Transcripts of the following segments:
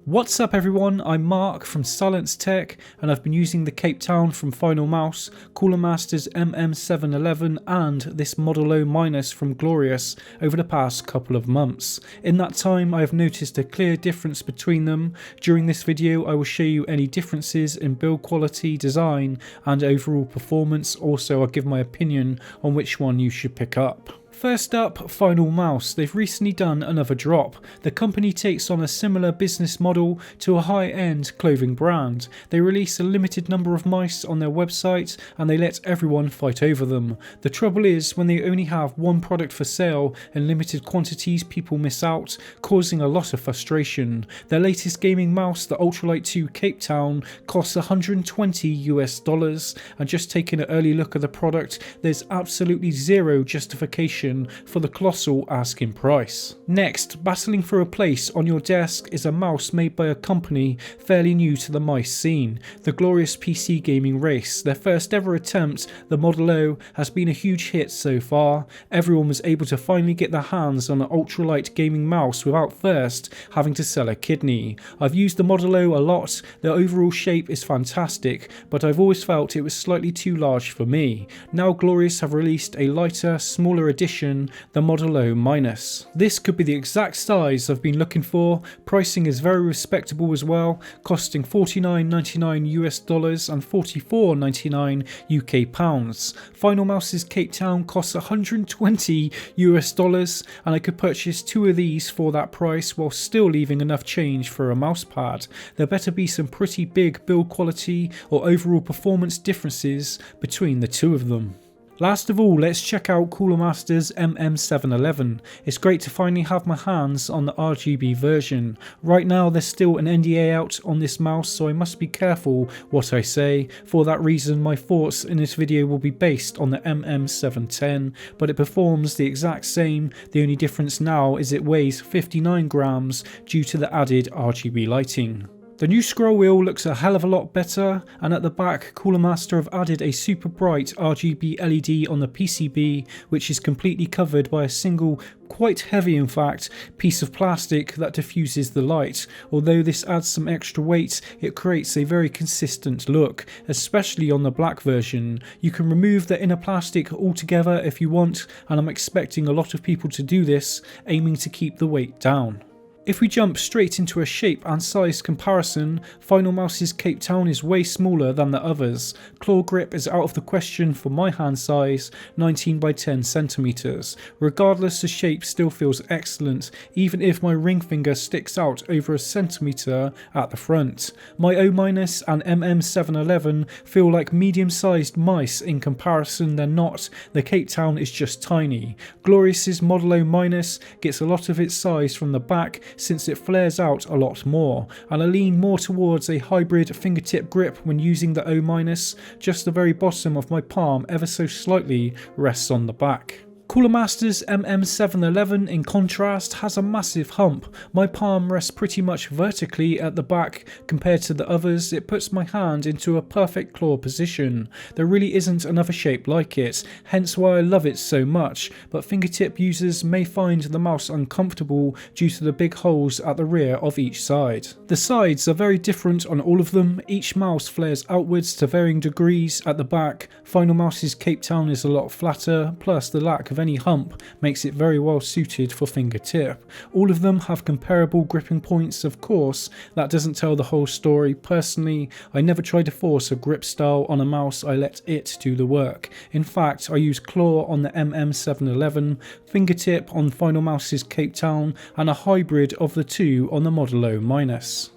What's up everyone, I'm Mark from Silence Tech and I've been using the Cape Town from Final Mouse, Cooler Master's MM711 and this Model O- from Glorious over the past couple of months. In that time I have noticed a clear difference between them. During this video I will show you any differences in build quality, design and overall performance. Also I'll give my opinion on which one you should pick up. First up, Final Mouse. They've recently done another drop. The company takes on a similar business model to a high-end clothing brand. They release a limited number of mice on their website and they let everyone fight over them. The trouble is, when they only have one product for sale in limited quantities, people miss out, causing a lot of frustration. Their latest gaming mouse, the Ultralight 2 Cape Town, costs $120 and just taking an early look at the product, there's absolutely zero justification for the colossal asking price. Next, battling for a place on your desk is a mouse made by a company fairly new to the mice scene, the Glorious PC gaming race. Their first ever attempt, the Model O, has been a huge hit so far. Everyone was able to finally get their hands on an ultralight gaming mouse without first having to sell a kidney. I've used the Model O a lot. The overall shape is fantastic, but I've always felt it was slightly too large for me. Now Glorious have released a lighter, smaller edition, the Model O-. This could be the exact size I've been looking for. Pricing is very respectable as well, costing $49.99 and $44.99 UK pounds. Final Mouse's Cape Town costs $120 and I could purchase two of these for that price while still leaving enough change for a mouse pad. There better be some pretty big build quality or overall performance differences between the two of them. Last of all, let's check out Cooler Master's MM711. It's great to finally have my hands on the RGB version. Right now there's still an NDA out on this mouse, so I must be careful what I say. For that reason my thoughts in this video will be based on the MM710, but it performs the exact same. The only difference now is it weighs 59 grams due to the added RGB lighting. The new scroll wheel looks a hell of a lot better, and at the back Cooler Master have added a super bright RGB LED on the PCB, which is completely covered by a single, quite heavy in fact, piece of plastic that diffuses the light. Although this adds some extra weight, it creates a very consistent look, especially on the black version. You can remove the inner plastic altogether if you want, and I'm expecting a lot of people to do this, aiming to keep the weight down. If we jump straight into a shape and size comparison, Final Mouse's Cape Town is way smaller than the others. Claw grip is out of the question for my hand size, 19 by 10 centimeters. Regardless, the shape still feels excellent, even if my ring finger sticks out over a centimeter at the front. My O- and MM711 feel like medium-sized mice in comparison. They're not. The Cape Town is just tiny. Glorious's Model O- gets a lot of its size from the back, since it flares out a lot more, and I lean more towards a hybrid fingertip grip when using the O-. Just the very bottom of my palm ever so slightly rests on the back. Cooler Master's MM711 in contrast has a massive hump. My palm rests pretty much vertically at the back. Compared to the others, it puts my hand into a perfect claw position. There really isn't another shape like it, hence why I love it so much, but fingertip users may find the mouse uncomfortable due to the big holes at the rear of each side. The sides are very different on all of them. Each mouse flares outwards to varying degrees at the back. Final Mouse's Cape Town is a lot flatter, plus the lack of any hump makes it very well suited for fingertip. All of them have comparable gripping points. Of course, that doesn't tell the whole story. Personally, I never try to force a grip style on a mouse, I let it do the work. In fact, I use claw on the MM711, fingertip on Final Mouse's Cape Town, and a hybrid of the two on the Model O-.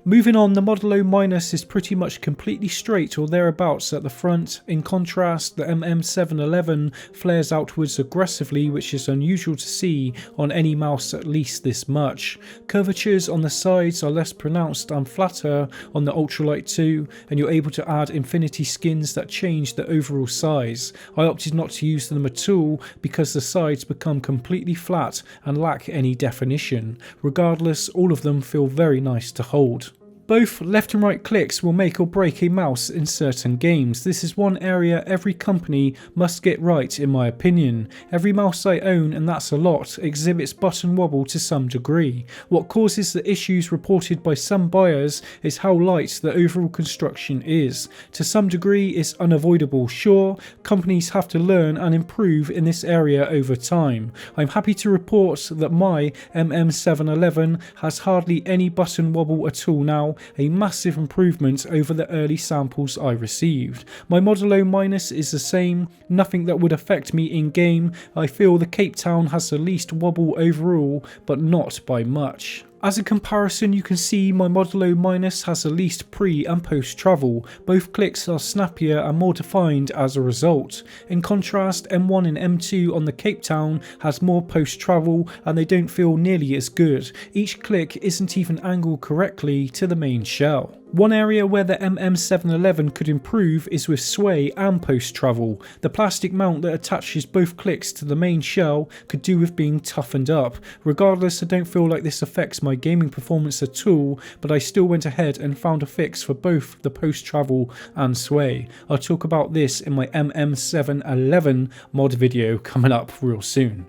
Moving on, the Model O- is pretty much completely straight or thereabouts at the front. In contrast, the MM711 flares outwards aggressively, which is unusual to see on any mouse at least this much. Curvatures on the sides are less pronounced and flatter on the Ultralight 2, and you're able to add infinity skins that change the overall size. I opted not to use them at all because the sides become completely flat and lack any definition. Regardless, all of them feel very nice to hold. Both left and right clicks will make or break a mouse in certain games. This is one area every company must get right in my opinion. Every mouse I own, and that's a lot, exhibits button wobble to some degree. What causes the issues reported by some buyers is how light the overall construction is. To some degree it's unavoidable. Sure, companies have to learn and improve in this area over time. I'm happy to report that my MM711 has hardly any button wobble at all now, a massive improvement over the early samples I received. My Modulo Minus is the same, nothing that would affect me in game. I feel the Cape Town has the least wobble overall, but not by much. As a comparison, you can see my Modulo Minus has the least pre and post travel. Both clicks are snappier and more defined as a result. In contrast, M1 and M2 on the Cape Town has more post travel and they don't feel nearly as good. Each click isn't even angled correctly to the main shell. One area where the MM711 could improve is with sway and post travel. The plastic mount that attaches both clicks to the main shell could do with being toughened up. Regardless, I don't feel like this affects my gaming performance at all, but I still went ahead and found a fix for both the post travel and sway. I'll talk about this in my MM711 mod video coming up real soon.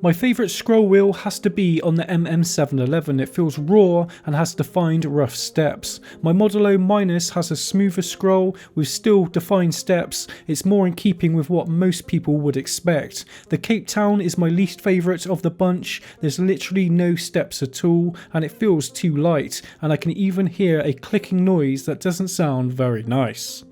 My favourite scroll wheel has to be on the MM711. It feels raw and has defined rough steps. My Modulo Minus has a smoother scroll with still defined steps. It's more in keeping with what most people would expect. The Cape Town is my least favourite of the bunch. There's literally no steps at all and it feels too light, and I can even hear a clicking noise that doesn't sound very nice.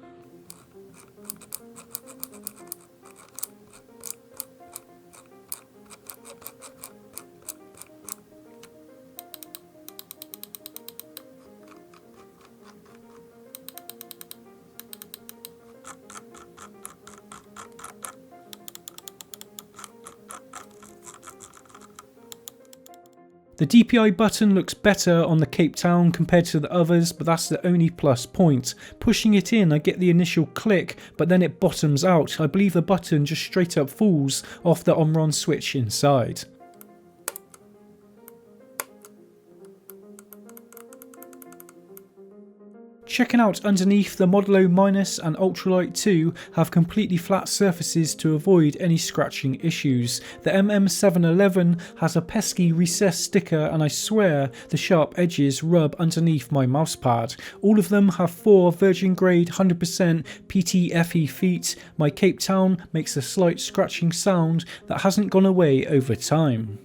The DPI button looks better on the Cape Town compared to the others, but that's the only plus point. Pushing it in, I get the initial click, but then it bottoms out. I believe the button just straight up falls off the on-run switch inside. Checking out underneath, the Modulo Minus and Ultralight 2 have completely flat surfaces to avoid any scratching issues. The MM711 has a pesky recessed sticker and I swear the sharp edges rub underneath my mousepad. All of them have 4 virgin grade 100% PTFE feet. My Cape Town makes a slight scratching sound that hasn't gone away over time.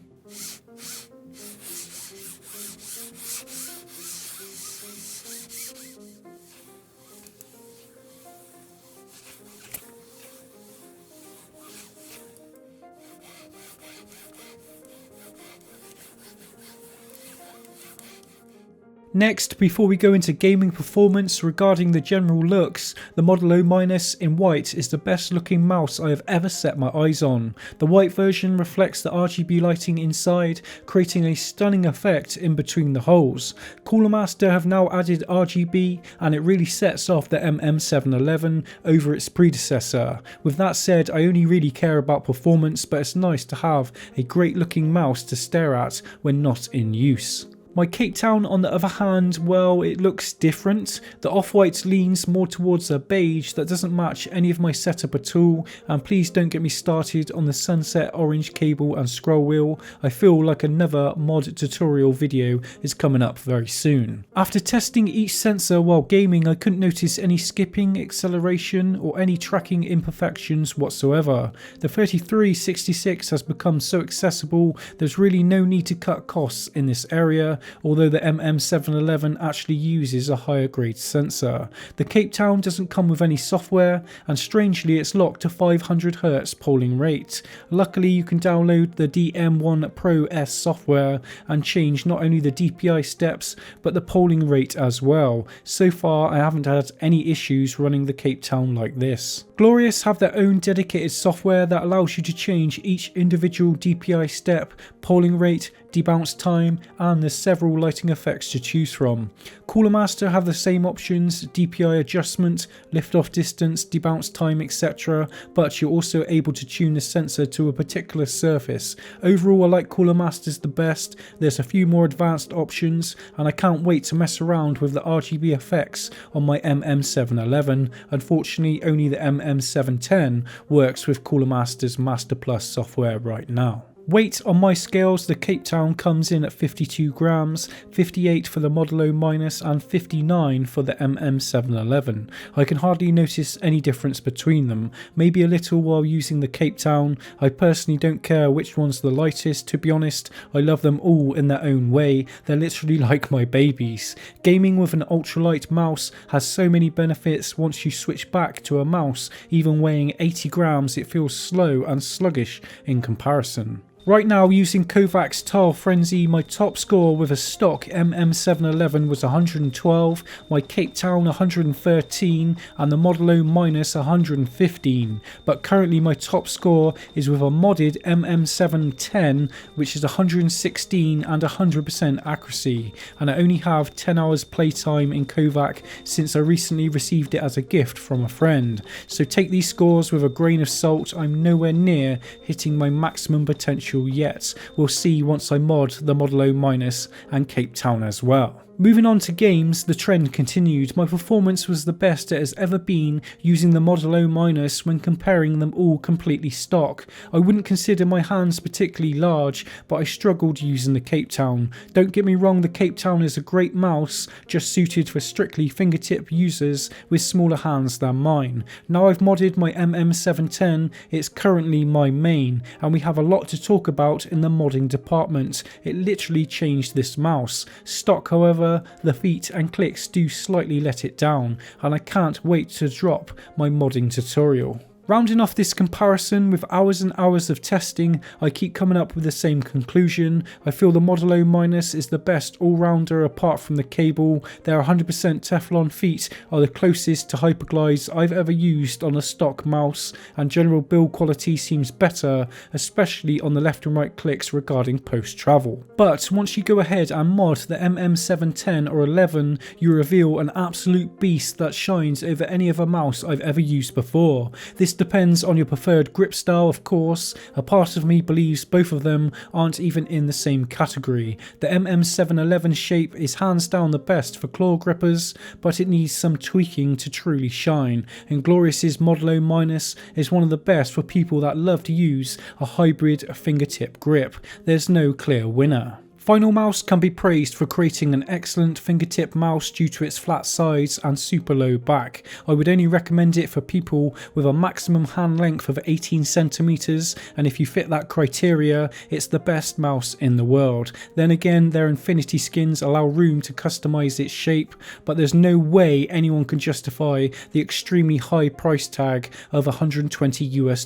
Next, before we go into gaming performance regarding the general looks, the Modulo Minus in white is the best looking mouse I have ever set my eyes on. The white version reflects the RGB lighting inside, creating a stunning effect in between the holes. Cooler Master have now added RGB and it really sets off the MM711 over its predecessor. With that said, I only really care about performance, but it's nice to have a great looking mouse to stare at when not in use. My Cape Town on the other hand, well, it looks different. The off-white leans more towards a beige that doesn't match any of my setup at all, and please don't get me started on the sunset orange cable and scroll wheel. I feel like another mod tutorial video is coming up very soon. After testing each sensor while gaming, I couldn't notice any skipping, acceleration or any tracking imperfections whatsoever. The 3366 has become so accessible, there's really no need to cut costs in this area. although the MM711 actually uses a higher grade sensor. The Cape Town doesn't come with any software, and strangely it's locked to 500Hz polling rate. Luckily you can download the DM1 Pro S software and change not only the DPI steps but the polling rate as well. So far I haven't had any issues running the Cape Town like this. Glorious have their own dedicated software that allows you to change each individual DPI step, polling rate, debounce time, and there's several lighting effects to choose from. Cooler Master have the same options, DPI adjustment, lift off distance, debounce time, etc, but you're also able to tune the sensor to a particular surface. Overall I like Cooler Master's the best. There's a few more advanced options and I can't wait to mess around with the RGB effects on my MM711. Unfortunately only the MM710 works with Cooler Master's Master Plus software right now. Weight on my scales, the Cape Town comes in at 52 grams, 58 for the Model O minus and 59 for the MM711. I can hardly notice any difference between them, maybe a little while using the Cape Town. I personally don't care which one's the lightest, to be honest. I love them all in their own way, they're literally like my babies. Gaming with an ultralight mouse has so many benefits. Once you switch back to a mouse, even weighing 80 grams, it feels slow and sluggish in comparison. Right now, using Kovac's Tile Frenzy, my top score with a stock MM711 was 112, my Cape Town 113 and the Model O minus 115, but currently my top score is with a modded MM710 which is 116 and 100% accuracy, and I only have 10 hours playtime in Kovac since I recently received it as a gift from a friend, so take these scores with a grain of salt. I'm nowhere near hitting my maximum potential yet. We'll see once I mod the Model O minus and Cape Town as well. Moving on to games, the trend continued. My performance was the best it has ever been using the Model O minus when comparing them all completely stock. I wouldn't consider my hands particularly large, but I struggled using the Cape Town. Don't get me wrong, the Cape Town is a great mouse, just suited for strictly fingertip users with smaller hands than mine. Now I've modded my MM710, it's currently my main, and we have a lot to talk about in the modding department. It literally changed this mouse. Stock, however, the feet and clicks do slightly let it down, and I can't wait to drop my modding tutorial. Rounding off this comparison with hours and hours of testing, I keep coming up with the same conclusion. I feel the Model O minus is the best all-rounder apart from the cable. Their 100% Teflon feet are the closest to hyperglides I've ever used on a stock mouse, and general build quality seems better, especially on the left and right clicks regarding post-travel. But once you go ahead and mod the MM710 or 11, you reveal an absolute beast that shines over any other mouse I've ever used before. This depends on your preferred grip style, of course. A part of me believes both of them aren't even in the same category. The MM711 shape is hands down the best for claw grippers, but it needs some tweaking to truly shine, and Glorious's Model O minus is one of the best for people that love to use a hybrid fingertip grip. There's no clear winner. Final Mouse can be praised for creating an excellent fingertip mouse due to its flat sides and super low back. I would only recommend it for people with a maximum hand length of 18 centimeters, and if you fit that criteria, it's the best mouse in the world. Then again, their infinity skins allow room to customize its shape, but there's no way anyone can justify the extremely high price tag of $120 US.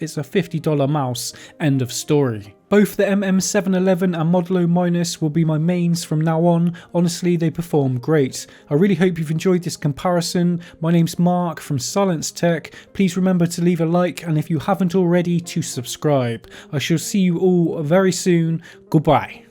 It's a $50 mouse, end of story. Both the MM711 and Model O minus will be my mains from now on. Honestly, they perform great. I really hope you've enjoyed this comparison. My name's Mark from Silence Tech. Please remember to leave a like, and if you haven't already, to subscribe. I shall see you all very soon. Goodbye.